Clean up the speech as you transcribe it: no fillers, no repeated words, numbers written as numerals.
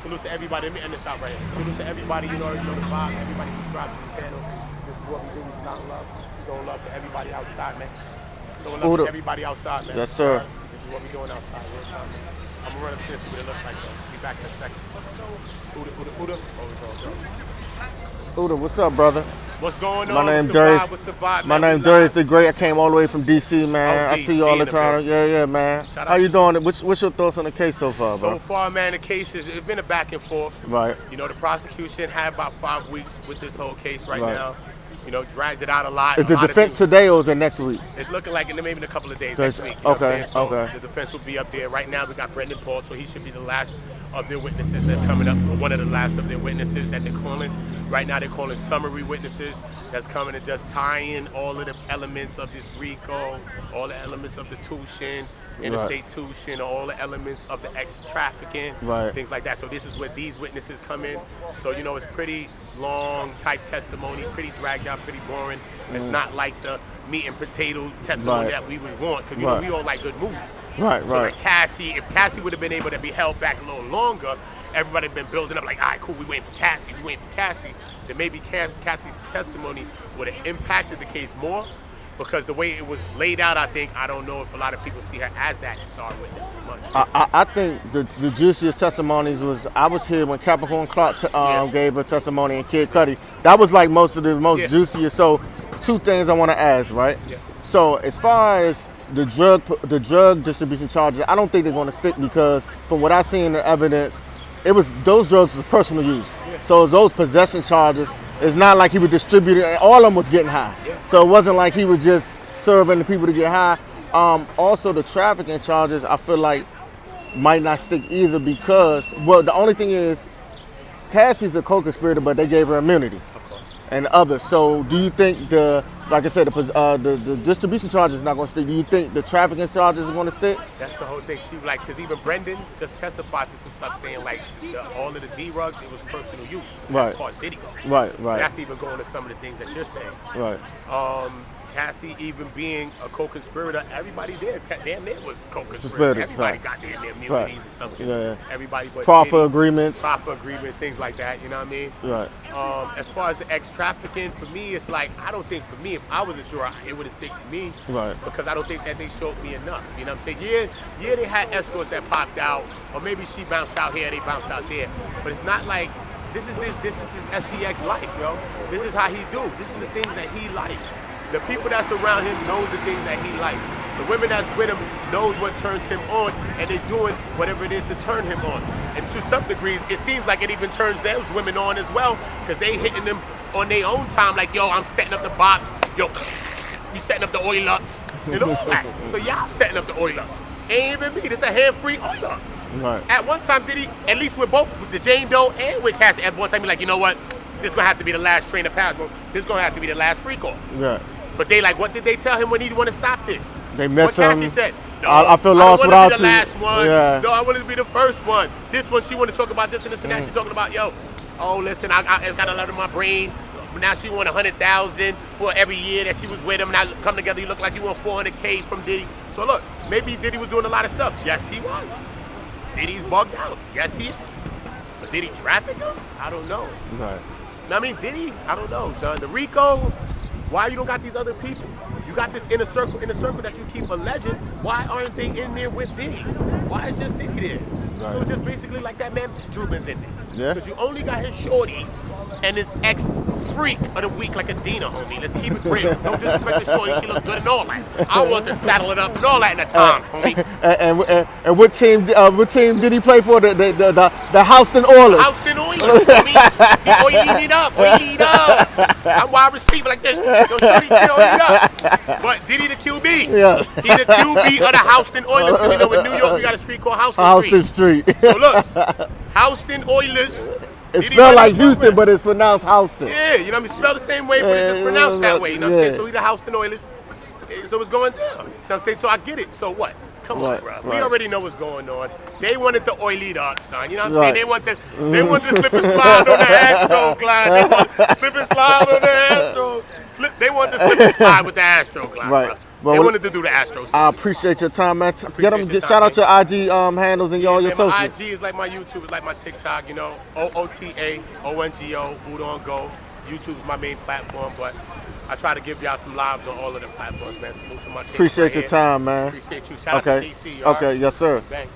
salute to everybody. Let me end this out right here. Salute to everybody. You know the vibe. Everybody subscribe to the channel. This is what we do. We start love. Showing love to everybody outside, man. Showing love to everybody outside, man. Yes, sir. This is what we doing outside. Real time, man. I'm gonna run up this what it looks like though. Be back in a second. Oota. Oota, what's up, brother? What's going on? My name Darius. What's the vibe? My name Darius the Great. I came all the way from DC, man. Oh, I see you all the time. Yeah, man. How you doing? What's your thoughts on the case so far, bro? So far, man, the case it's been a back and forth. Right. You know, the prosecution had about 5 weeks with this whole case right now. You know, dragged it out a lot. Is the defense today or is it next week? It's looking like maybe in a couple of days next week. Okay, so okay. The defense will be up there. Right now we got Brendan Paul, so he should be the last of their witnesses that's coming up, or one of the last of their witnesses that they're calling. Right now they're calling summary witnesses that's coming and just tying all of the elements of this RICO, all the elements of the tuition, interstate tuition, all the elements of the trafficking, things like that. So this is where these witnesses come in. So, you know, it's pretty long type testimony, pretty dragged out, pretty boring. It's not like the meat and potato testimony that we would want, because, you know, we all like good movies. Like Cassie, if Cassie would have been able to be held back a little longer, everybody been building up like, all right, cool, we waiting for Cassie, then maybe Cassie's testimony would have impacted the case more. Because the way it was laid out, I don't know if a lot of people see her as that star witness as much. I think the juiciest testimonies was, I was here when Capricorn Clark gave her testimony and Kid Cudi. That was like most of the most juiciest. So 2 things I want to ask, right? So as far as the drug distribution charges, I don't think they're going to stick, because from what I see in the evidence, those drugs was personal use. So those possession charges, it's not like he was distributing, all of them was getting high. So it wasn't like he was just serving the people to get high. Also the trafficking charges, I feel like might not stick either, because, well, the only thing is, Cassie's a co-conspirator, but they gave her immunity and others. So do you think like I said, the distribution charges is not going to stick? Do you think the trafficking charges are going to stick? That's the whole thing. She because even Brendan just testified to some stuff saying like all of the D-rugs, it was personal use. As far as Diddy goes. Right. So that's even going to some of the things that you're saying. Right. Cassie even being a co-conspirator, everybody there damn near was co-conspirator. Everybody got their immunities or something. Everybody but proffer agreements, things like that, you know what I mean? As far as the ex-trafficking, for me, it's like, I don't think for me, if I was a juror, it would have stick for me. Because I don't think that they showed me enough. You know what I'm saying? Yeah, they had escorts that popped out, or maybe she bounced out here, they bounced out there. But it's not like, this is his SEX life, yo. This is how he do. This is the things that he likes. The people that's around him knows the things that he likes. The women that's with him knows what turns him on, and they're doing whatever it is to turn him on. And to some degrees, it seems like it even turns those women on as well, because they hitting them on their own time, like, yo, I'm setting up the box, yo, you setting up the oil ups, you know? So y'all setting up the oil ups. Ain't even me, this a hand-free oil up. At one time, Diddy, at least with both, with the Jane Doe and with Cassie, at one time, he like, you know what? This is gonna have to be the last train of Pasco. This is gonna have to be the last free call. But they like, what did they tell him when he want to stop this? They mess him. What Cassie said, no, I feel lost without you. I don't want to be the last one. No, I want to be the first one. This one, she want to talk about this and this and that. She's talking about, yo, oh, listen, I got a lot in my brain. Now she won $100,000 for every year that she was with him. Now come together, you look like you won $400K from Diddy. So look, maybe Diddy was doing a lot of stuff. Yes, he was. Diddy's bugged out. Yes, he is. But did he traffic him? I don't know. I mean, Diddy, I don't know, son. The RICO, why you don't got these other people? You got this inner circle that you keep alleging. Why aren't they in there with Diddy? Why is just Diddy there? So it's just basically like that man Drubin's in there. Because you only got his shorty and his ex-freak of the week, like a Dina, homie. Let's keep it real. Don't disrespect the shorty. She look good and all that. I want to saddle it up and all that in the time, homie. And what team did he play for? The Houston Oilers. Houston Oilers, homie. He oiling it up. I'm wide receiver like this. Yo, shorty, chill it up. But Diddy the QB. He's the QB of the Houston Oilers. You know, in New York, we got a street called Houston Street. So look, Houston Oilers. It's spelled like Houston, but it's pronounced Houston. Yeah, you know what I mean? Spelled the same way, but it's just pronounced that way. You know what I'm saying? So he's the Houston Oilers. So it's going down. You know what I'm saying? So I get it. So what? Come on, bro. We already know what's going on. They wanted to oil it up, son. You know what I'm saying? They want to slip and slide on the Astro glide. They want to slip and slide on the Astro. They want to slip and slide with the Astro glide, bro. They wanted to do the Astros. I appreciate your time, man. Shout out your IG handles and your socials. My IG is like my YouTube, it's like my TikTok, you know. Oota, ONGO, Oota on Go. YouTube is my main platform, but I try to give y'all some lives on all of the platforms, man. Salute to my kids. Appreciate your time, man. Appreciate you. Shout out to DC. Okay, yes, sir. Bang.